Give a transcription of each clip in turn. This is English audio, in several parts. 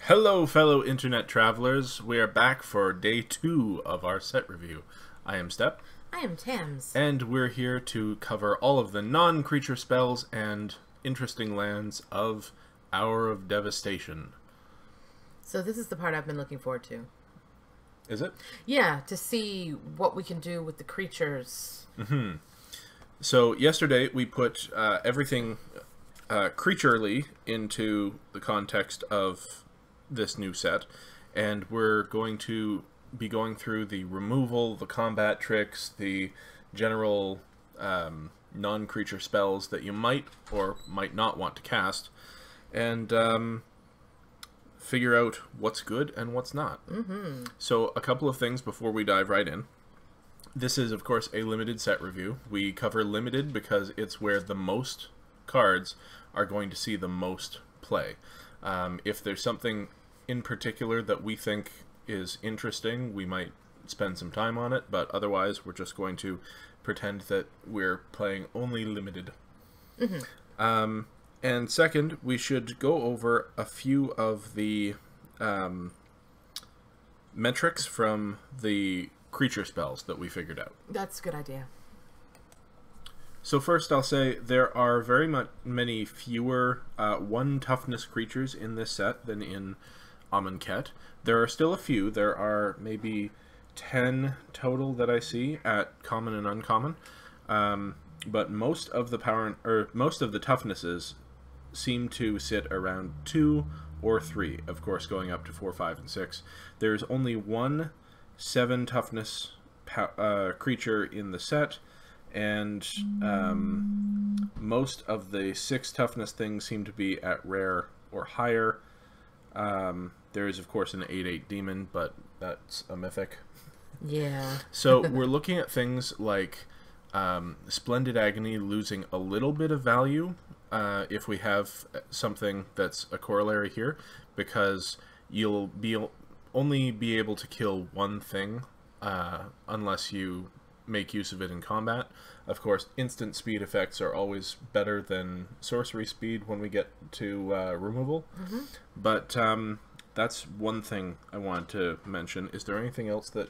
Hello, fellow internet travelers. We are back for day 2 of our set review. I am Step. I am Tams. And we're here to cover all of the non-creature spells and interesting lands of Hour of Devastation. So this is the part I've been looking forward to. Is it? Yeah, to see what we can do with the creatures. Mm-hmm. So yesterday we put everything creaturely into the context of this new set, and we're going to be going through the removal, the combat tricks, the general non-creature spells that you might or might not want to cast, and figure out what's good and what's not. Mm-hmm. So a couple of things before we dive right in. This is, of course, a limited set review. We cover limited because it's where the most cards are going to see the most play. If there's something in particular that we think is interesting, we might spend some time on it, but otherwise we're just going to pretend that we're playing only limited. Mm-hmm. And second, we should go over a few of the metrics from the creature spells that we figured out. That's a good idea. So first I'll say there are very many fewer 1 toughness creatures in this set than in Amenity. There are still a few. There are maybe 10 total that I see at common and uncommon. But most of the toughnesses seem to sit around 2 or 3, of course going up to 4, 5, and 6. There's only one 7 toughness creature in the set, and most of the 6 toughness things seem to be at rare or higher. There is, of course, an 8/8 demon, but that's a mythic. Yeah. So we're looking at things like Splendid Agony losing a little bit of value if we have something that's a corollary here, because you'll only be able to kill one thing unless you make use of it in combat. Of course, instant speed effects are always better than sorcery speed when we get to removal. Mm-hmm. But that's one thing I wanted to mention. Is there anything else that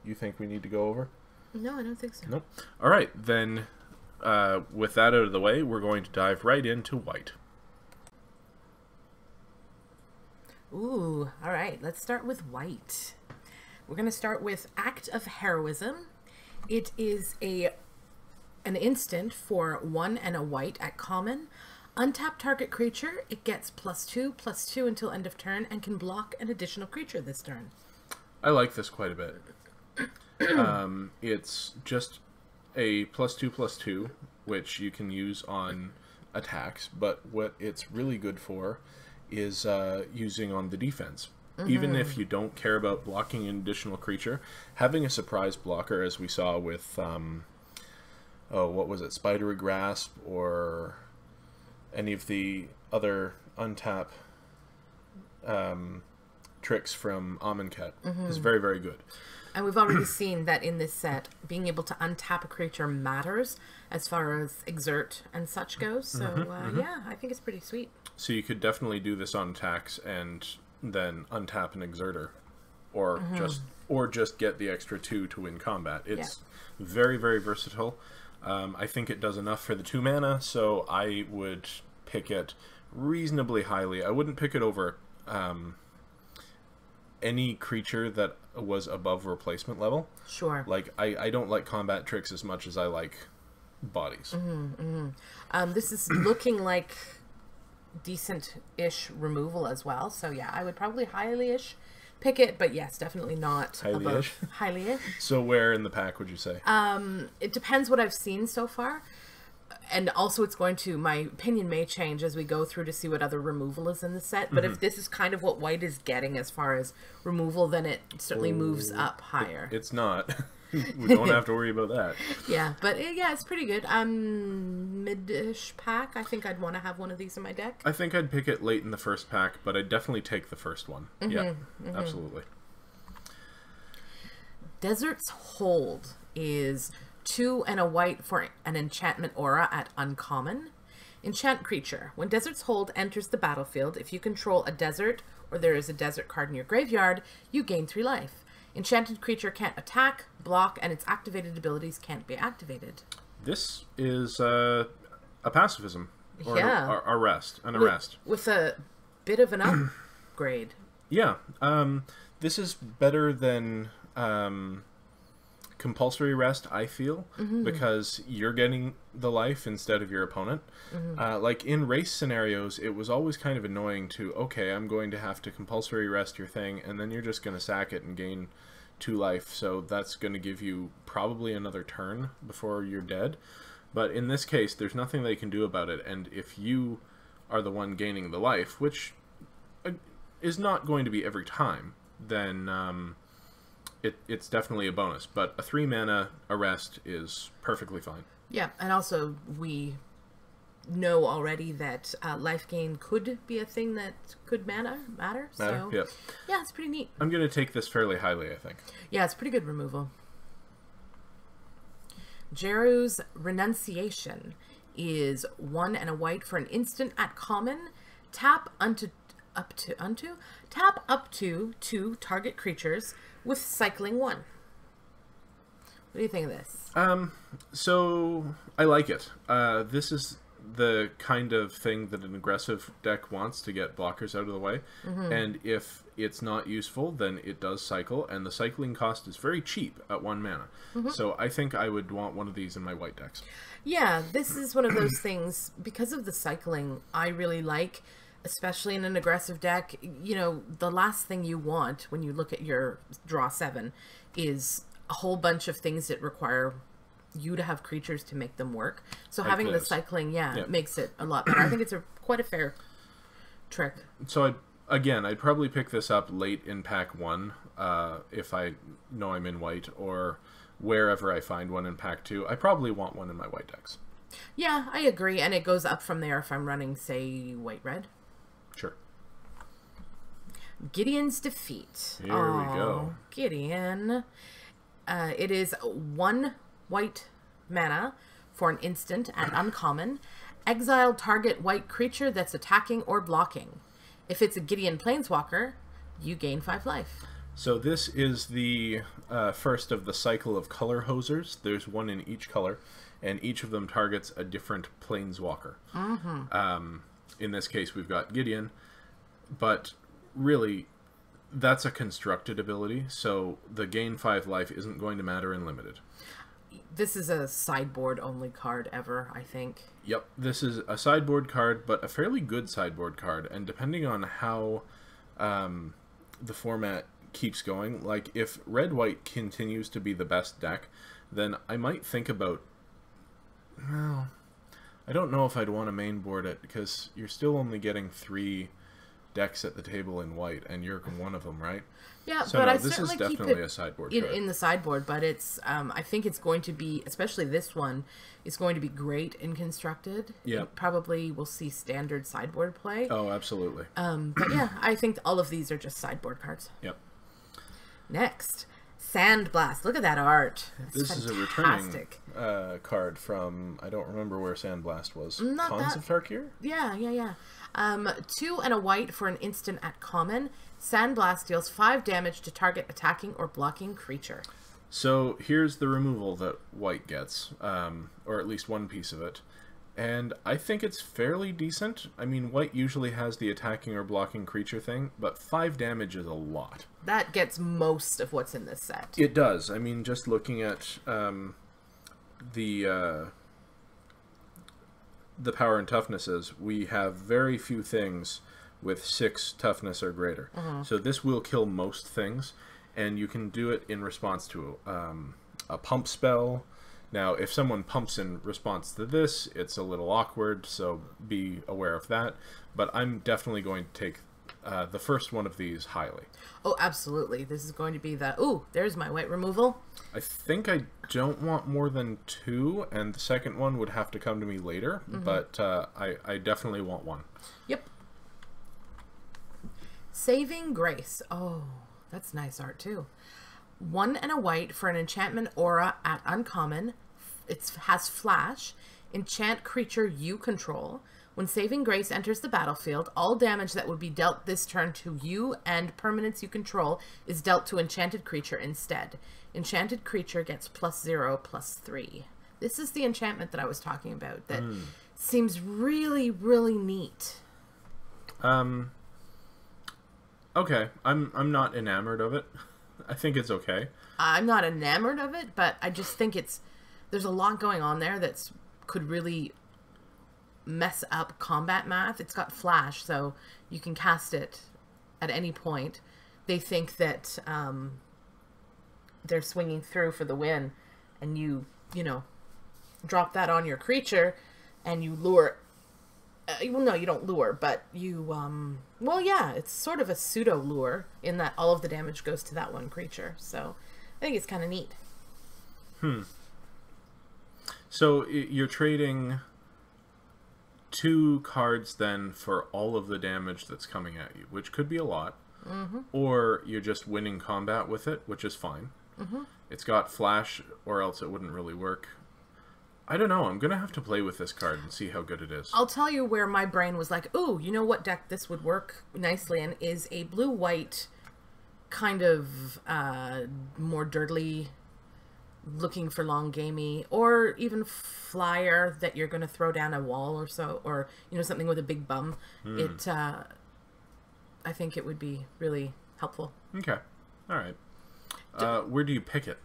you think we need to go over? No, I don't think so. Nope. All right, then with that out of the way, we're going to dive right into white. Ooh, all right. Let's start with white. We're going to start with Act of Heroism. It is an instant for 1 and a white at common. Untap target creature. It gets +2/+2 until end of turn and can block an additional creature this turn. I like this quite a bit. It's just a +2/+2, which you can use on attacks, but what it's really good for is using on the defense. Mm-hmm. Even if you don't care about blocking an additional creature, having a surprise blocker, as we saw with, what was it, Spidery Grasp, or any of the other untap tricks from Amenity, is very, very good. And we've already seen that in this set, being able to untap a creature matters as far as exert and such goes. So, yeah, I think it's pretty sweet. So you could definitely do this on attacks and then untap an exerter, or just get the extra 2 to win combat. It's very, very versatile. I think it does enough for the 2 mana, so I would pick it reasonably highly. I wouldn't pick it over any creature that was above replacement level. Sure. Like, I don't like combat tricks as much as I like bodies. This is looking like decent-ish removal as well. So, yeah, I would probably highly-ish pick it, but yes, definitely not highly-ish. Above highly-ish. So where in the pack would you say? It depends what I've seen so far. And also it's going to, my opinion may change as we go through to see what other removal is in the set. But if this is kind of what white is getting as far as removal, then it certainly moves up higher. It's not. We don't have to worry about that. Yeah, but yeah, it's pretty good. Mid-ish pack. I think I'd want to have one of these in my deck. I think I'd pick it late in the first pack, but I'd definitely take the first one. Yeah, absolutely. Desert's Hold is 2 and a white for an enchantment aura at uncommon. Enchant creature. When Desert's Hold enters the battlefield, if you control a desert or there is a desert card in your graveyard, you gain 3 life. Enchanted creature can't attack, block, and its activated abilities can't be activated. This is a pacifism. Or Yeah. an arrest. With a bit of an upgrade. Yeah. This is better than compulsory rest, I feel, because you're getting the life instead of your opponent. Like in race scenarios, it was always kind of annoying to, okay, I'm going to have to compulsory rest your thing, and then you're just going to sack it and gain 2 life, so that's going to give you probably another turn before you're dead. But in this case, there's nothing they can do about it, and if you are the one gaining the life, which is not going to be every time, then it's definitely a bonus. But a 3-mana arrest is perfectly fine. Yeah, and also we know already that life gain could be a thing that could matter. So Yeah. Yeah, it's pretty neat. I'm going to take this fairly highly, I think. Yeah, it's pretty good removal. Jeru's Renunciation is 1 and a white for an instant at common. Tap up to 2 target creatures with cycling 1. What do you think of this? So I like it. This is the kind of thing that an aggressive deck wants to get blockers out of the way. And if it's not useful, then it does cycle, and the cycling cost is very cheap at 1 mana. So I think I would want one of these in my white decks. Yeah, this is one of those things, because of the cycling, I really like, especially in an aggressive deck. You know, the last thing you want when you look at your draw 7 is a whole bunch of things that require you to have creatures to make them work. So like having the cycling, makes it a lot better. I think it's quite a fair trick. So I'd probably pick this up late in pack 1 if I know I'm in white, or wherever I find one in pack 2. I probably want one in my white decks. Yeah, I agree, and it goes up from there if I'm running, say, white-red. Sure. Gideon's Defeat. Here we go. Gideon. It is 1 white mana for an instant at uncommon. Exile target white creature that's attacking or blocking. If it's a Gideon Planeswalker, you gain 5 life. So this is the first of the cycle of color hosers. There's 1 in each color, and each of them targets a different Planeswalker. In this case, we've got Gideon, but really, that's a constructed ability, so the gain 5 life isn't going to matter in limited. This is a sideboard only card ever, I think. Yep, this is a sideboard card, but a fairly good sideboard card, and depending on how the format keeps going, like if red-white continues to be the best deck, then I might think about, well, I don't know if I'd want to mainboard it, because you're still only getting 3 decks at the table in white, and you're one of them, right? Yeah, so but no, I this certainly is definitely a sideboard card. In the sideboard, but it's I think it's going to be, especially this one, is going to be great in constructed. Yeah, probably we'll see standard sideboard play. Oh, absolutely. But yeah, I think all of these are just sideboard cards. Yep. Next, Sandblast. Look at that art. This is a returning card from, I don't remember where Sandblast was. Cons of Tarkir? Yeah. 2 and a white for an instant at common. Sandblast deals 5 damage to target attacking or blocking creature. So here's the removal that white gets, or at least one piece of it. And I think it's fairly decent. I mean, white usually has the attacking or blocking creature thing, but 5 damage is a lot. That gets most of what's in this set. It does. I mean, just looking at the power and toughnesses, we have very few things with 6 toughness or greater. So this will kill most things, and you can do it in response to a pump spell. Now, if someone pumps in response to this, it's a little awkward, so be aware of that. But I'm definitely going to take the first one of these highly. Oh, absolutely. This is going to be the... Ooh, there's my white removal. I think I don't want more than 2, and the second one would have to come to me later, but I definitely want 1. Yep. Saving Grace. Oh, that's nice art, too. 1 and a white for an enchantment aura at uncommon. It has flash. Enchant creature you control. When Saving Grace enters the battlefield, all damage that would be dealt this turn to you and permanents you control is dealt to enchanted creature instead. Enchanted creature gets +0/+3. This is the enchantment that I was talking about that seems really, really neat. Okay, I'm not enamored of it. I think it's okay. I'm not enamored of it, but I just think there's a lot going on there that's could really mess up combat math. It's got flash, so you can cast it at any point. They think that they're swinging through for the win, and you know, drop that on your creature, and you lure. Well, no, you don't lure, but you, well, yeah, it's sort of a pseudo lure in that all of the damage goes to that one creature. So I think it's kind of neat. So you're trading 2 cards then for all of the damage that's coming at you, which could be a lot. Or you're just winning combat with it, which is fine. It's got flash, or else it wouldn't really work. I don't know. I'm going to have to play with this card and see how good it is. I'll tell you where my brain was like, ooh, you know what deck this would work nicely in is a blue-white kind of more dirtily looking for long gamey, or even flyer that you're going to throw down a wall or so, or, you know, something with a big bum. It, I think it would be really helpful. Okay. All right. Where do you pick it?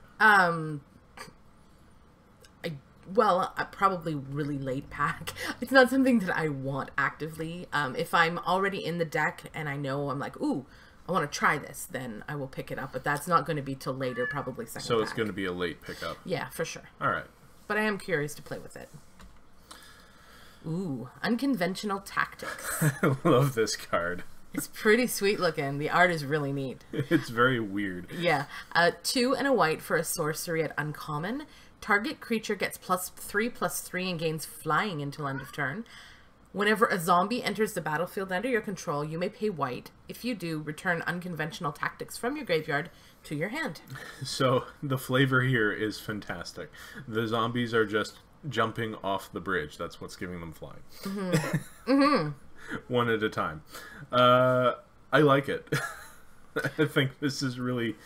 Well, probably really late pack. It's not something that I want actively. If I'm already in the deck and I know I'm like, ooh, I want to try this, then I will pick it up. But that's not going to be till later, probably second So it's pack. going to be a late pickup. Yeah, for sure. All right. But I am curious to play with it. Ooh, Unconventional Tactics. I love this card. It's pretty sweet looking. The art is really neat. It's very weird. Yeah. 2 and a white for a sorcery at uncommon. Target creature gets +3/+3 and gains flying until end of turn. Whenever a zombie enters the battlefield under your control, you may pay white. If you do, return Unconventional Tactics from your graveyard to your hand. So the flavor here is fantastic. The zombies are just jumping off the bridge. That's what's giving them flying. One at a time. I like it. I think this is really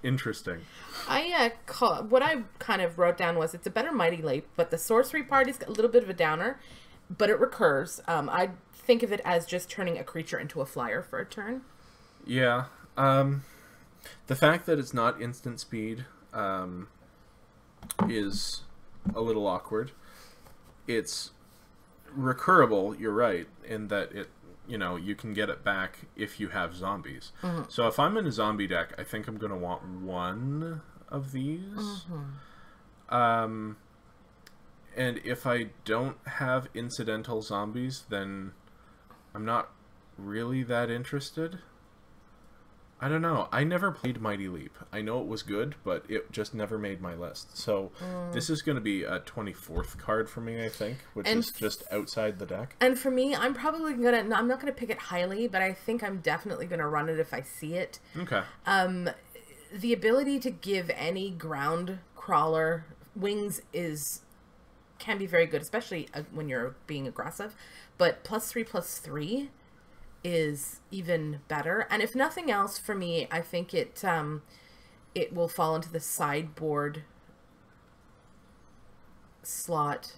interesting. What I kind of wrote down was it's a better Mighty Leap, but the sorcery part is a little bit of a downer, but it recurs. I think of it as just turning a creature into a flyer for a turn. Yeah. The fact that it's not instant speed is a little awkward. It's recurable, you're right, in that it, you know, you can get it back if you have zombies. So if I'm in a zombie deck, I think I'm going to want one of these. And if I don't have incidental zombies, then I'm not really that interested. I don't know. I never played Mighty Leap. I know it was good, but it just never made my list. So this is going to be a 24th card for me, I think, which is just outside the deck. And for me, I'm probably I'm not going to pick it highly, but I think I'm definitely going to run it if I see it. Okay. The ability to give any ground crawler wings can be very good, especially when you're being aggressive. But +3/+3 is even better, and if nothing else, for me, I think it will fall into the sideboard slot.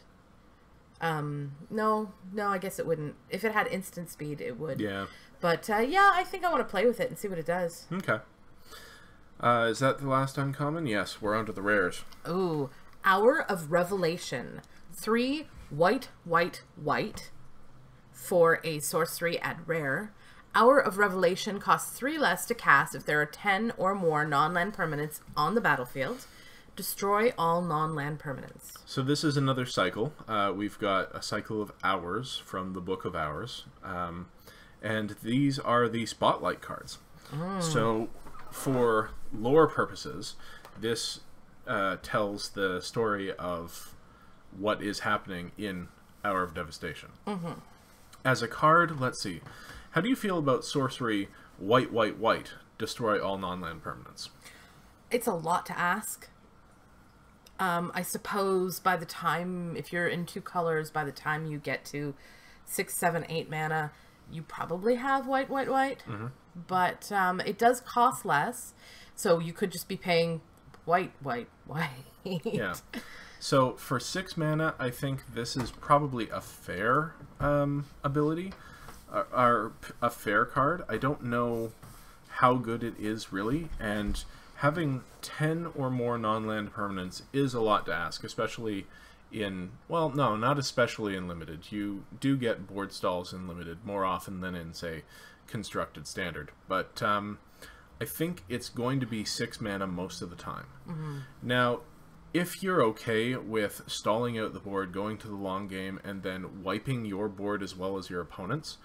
No, I guess it wouldn't. If it had instant speed, it would. Yeah. But yeah, I think I want to play with it and see what it does. Okay. Is that the last uncommon? Yes, we're on to the rares. Ooh, Hour of Revelation. 3 white for a sorcery at rare. Hour of Revelation costs 3 less to cast if there are 10 or more non-land permanents on the battlefield. Destroy all non-land permanents. So this is another cycle. We've got a cycle of hours from the Book of Hours. And these are the spotlight cards. So for lore purposes, this tells the story of what is happening in Hour of Devastation. As a card, let's see. How do you feel about sorcery white, destroy all non-land permanents? It's a lot to ask. I suppose by the time, if you're in 2 colors, by the time you get to 6, 7, 8 mana, you probably have white, white, white. But it does cost less, so you could just be paying white, white, white. Yeah. So for 6 mana, I think this is probably a fair ability, or a fair card. I don't know how good it is really, and having 10 or more non-land permanents is a lot to ask, especially in, well, no, not especially in Limited. You do get board stalls in Limited more often than in, say, Constructed Standard. But I think it's going to be 6 mana most of the time. Now, if you're okay with stalling out the board, going to the long game, and then wiping your board as well as your opponent's,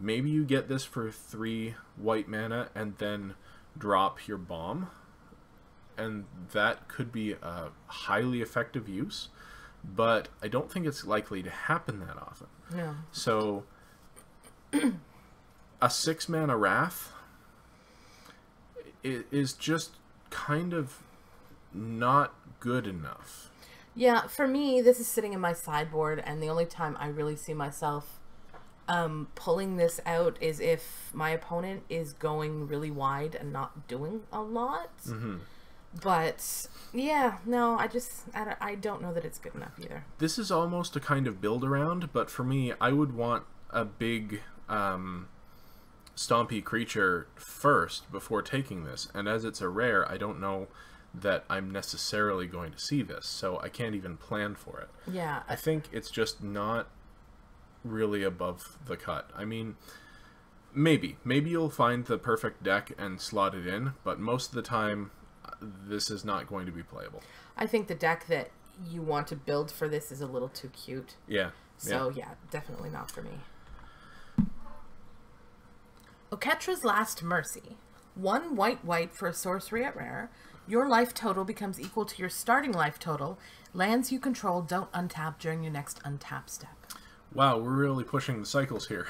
maybe you get this for 3 white mana and then drop your bomb. And that could be a highly effective use, but I don't think it's likely to happen that often. No. So, a 6 mana Wrath is just kind of not good enough. Yeah, for me, this is sitting in my sideboard, and the only time I really see myself pulling this out is if my opponent is going really wide and not doing a lot. But yeah, no, I don't know that it's good enough either. This is almost a kind of build around, but for me, I would want a big stompy creature first before taking this. And as it's a rare, I don't know that I'm necessarily going to see this, so I can't even plan for it. Yeah. I think it's just not really above the cut. I mean, maybe you'll find the perfect deck and slot it in, but most of the time this is not going to be playable. I think the deck that you want to build for this is a little too cute. Yeah. So yeah, definitely not for me. Oketra's Last Mercy. 1 white white for a sorcery at rare. Your life total becomes equal to your starting life total. Lands you control don't untap during your next untap step. Wow, we're really pushing the cycles here.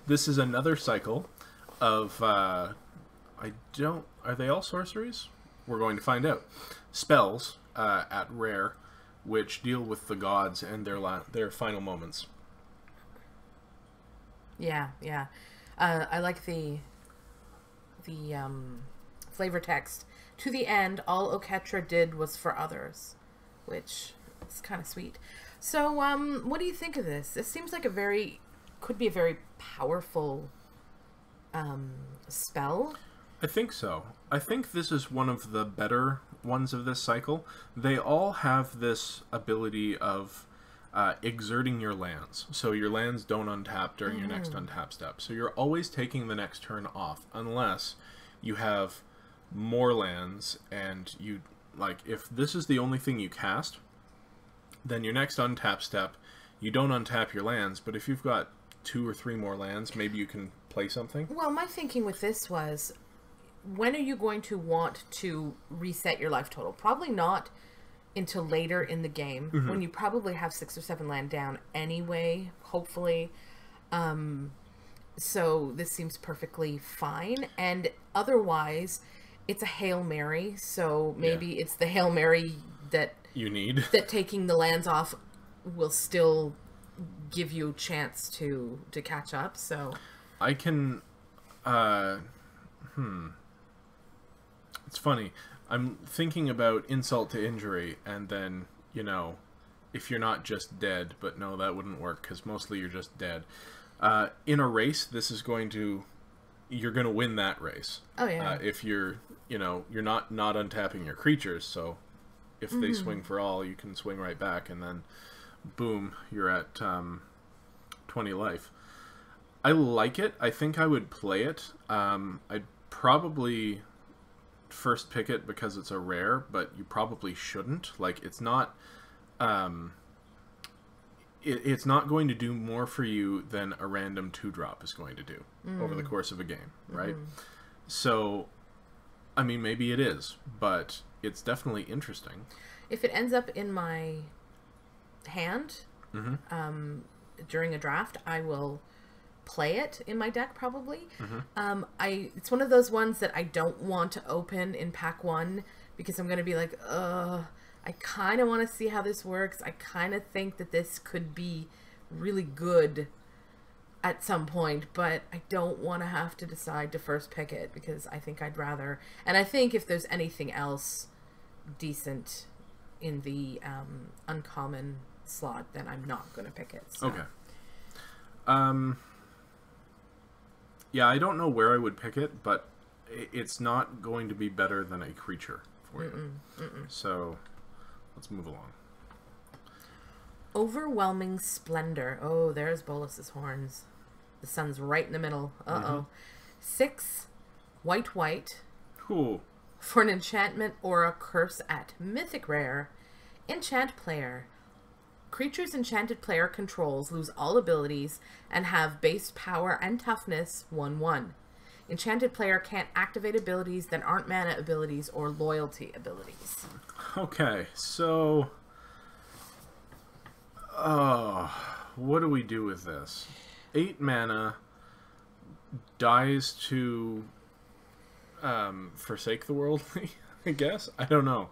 This is another cycle of are they all sorceries? We're going to find out. Spells at rare, which deal with the gods and their final moments. Yeah, yeah. I like the flavor text. To the end, all Oketra did was for others, which is kind of sweet. So, what do you think of this? This seems like could be a very powerful spell. I think so. I think this is one of the better ones of this cycle. They all have this ability of exerting your lands. So your lands don't untap during your next untap step. So you're always taking the next turn off, unless you have more lands and you, like, if this is the only thing you cast, then your next untap step, you don't untap your lands, but if you've got 2 or 3 more lands, maybe you can play something. Well, my thinking with this was, when are you going to want to reset your life total? Probably not until later in the game, when you probably have 6 or 7 land down anyway, hopefully. So this seems perfectly fine. And otherwise, it's a Hail Mary, so maybe it's the Hail Mary that you need. That taking the lands off will still give you a chance to catch up, so... I can... It's funny. I'm thinking about insult to injury, and then, you know, if you're not just dead, but no, that wouldn't work, because mostly you're just dead. In a race, this is going to... You're going to win that race. Oh, yeah. If you're, you know, you're not untapping your creatures, so if they swing for all, you can swing right back, and then, boom, you're at 20 life. I like it. I think I would play it. I'd probably first pick it because it's a rare, but you probably shouldn't. Like, it's not... It's not going to do more for you than a random 2-drop is going to do over the course of a game, right? So, I mean, maybe it is, but it's definitely interesting. If it ends up in my hand during a draft, I will play it in my deck, probably. It's one of those ones that I don't want to open in pack 1 because I'm going to be like, I I kind of want to see how this works. I kind of think that this could be really good at some point, but I don't want to have to decide to first pick it because I think I'd rather... And I think if there's anything else decent in the uncommon slot, then I'm not going to pick it. So. Okay. Yeah, I don't know where I would pick it, but it's not going to be better than a creature for you. So, let's move along. Overwhelming Splendor. Oh, there's Bolus's horns. The sun's right in the middle. Uh-oh. 6, white. Cool. For an enchantment or a curse at mythic rare. Enchant player. Creatures enchanted player controls lose all abilities and have base power and toughness 1/1. Enchanted player can't activate abilities that aren't mana abilities or loyalty abilities. Okay, so... what do we do with this? 8 mana dies to forsake the worldly, I guess? I don't know.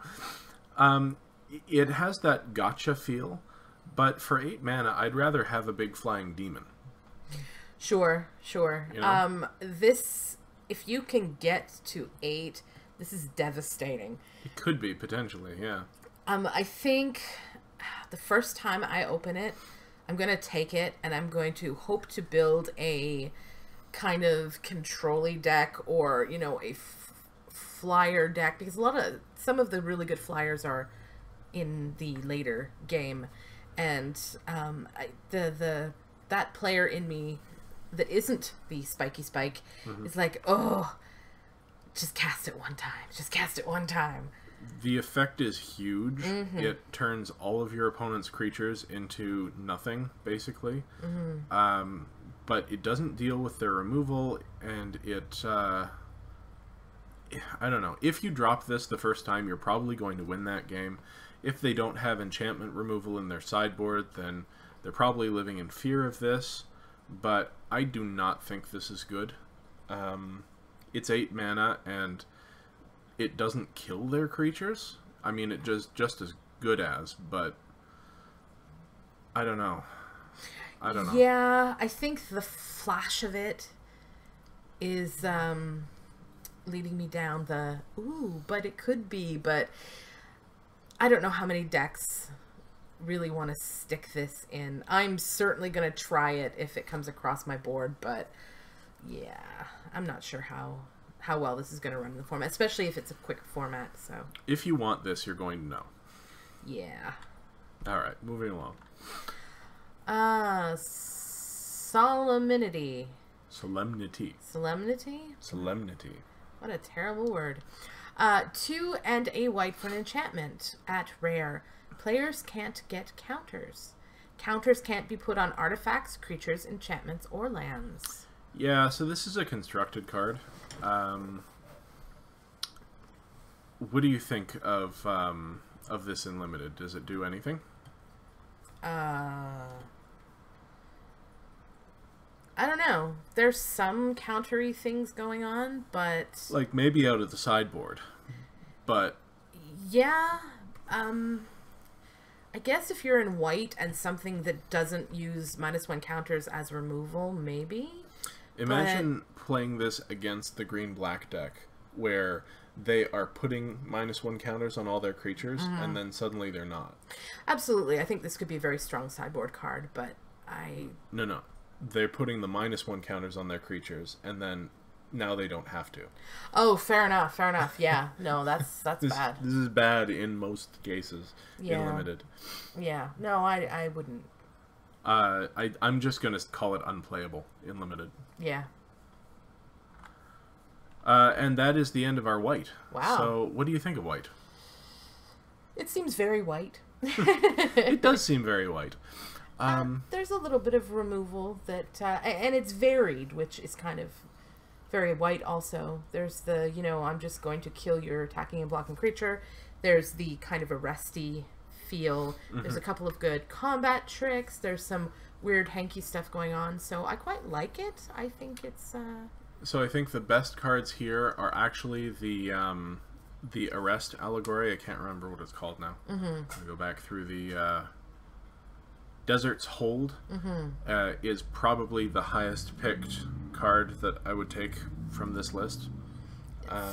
It has that gotcha feel, but for 8 mana, I'd rather have a big flying demon. Sure. You know? This, if you can get to 8, this is devastating. It could be, potentially, yeah. I think the first time I open it, I'm going to take it and I'm going to hope to build a kind of control-y deck or, you know, a flyer deck, because some of the really good flyers are in the later game, and that player in me that isn't the spiky spike is like, oh, just cast it one time. The effect is huge. It turns all of your opponent's creatures into nothing, basically. But it doesn't deal with their removal, and it... I don't know. If you drop this the first time, you're probably going to win that game. If they don't have enchantment removal in their sideboard, then they're probably living in fear of this. But I do not think this is good. It's 8 mana, and it doesn't kill their creatures. I mean, it just as good as, but I don't know. Yeah, I think the flash of it is leading me down the, ooh, but it could be, but I don't know how many decks really want to stick this in. I'm certainly going to try it if it comes across my board, but yeah, I'm not sure how well this is going to run in the format, especially if it's a quick format. So if you want this, you're going to know. Yeah. All right, moving along. Solemnity. Solemnity. What a terrible word. 2 and a white for an enchantment. At rare, players can't get counters. Counters can't be put on artifacts, creatures, enchantments, or lands. Yeah, so this is a constructed card. What do you think of this in limited? Does it do anything? I don't know. There's some countery things going on, but... Like, maybe out of the sideboard. But... Yeah. I guess if you're in white and something that doesn't use -1 counters as removal, maybe? Imagine playing this against the green-black deck, where they are putting -1 counters on all their creatures, and then suddenly they're not. Absolutely. I think this could be a very strong sideboard card, but No. They're putting the -1 counters on their creatures, and then now they don't have to. Oh, fair enough. Yeah. No, that's bad. This is bad in most cases in limited. Yeah. No, I wouldn't. I'm just going to call it unplayable in limited. Yeah. And that is the end of our white. Wow. So, what do you think of white? It seems very white. It does seem very white. There's a little bit of removal that, and it's varied, which is kind of very white also. There's the, I'm just going to kill your attacking and blocking creature. There's the kind of arresty feel. There's a couple of good combat tricks. There's some weird hanky stuff going on. So I quite like it. I think it's... So I think the best cards here are actually the the Arrest allegory. I can't remember what it's called now. I go back through the Desert's Hold is probably the highest picked card that I would take from this list.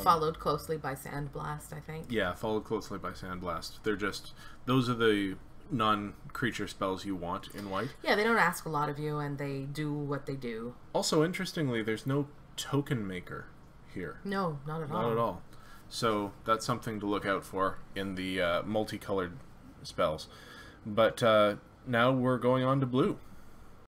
Followed closely by Sandblast, I think. Yeah, followed closely by Sandblast. They're just, those are the non-creature spells you want in white. Yeah, they don't ask a lot of you, and they do what they do. Also, interestingly, there's no token maker here. No, not at all. Not at all. So that's something to look out for in the multicolored spells. But now we're going on to blue.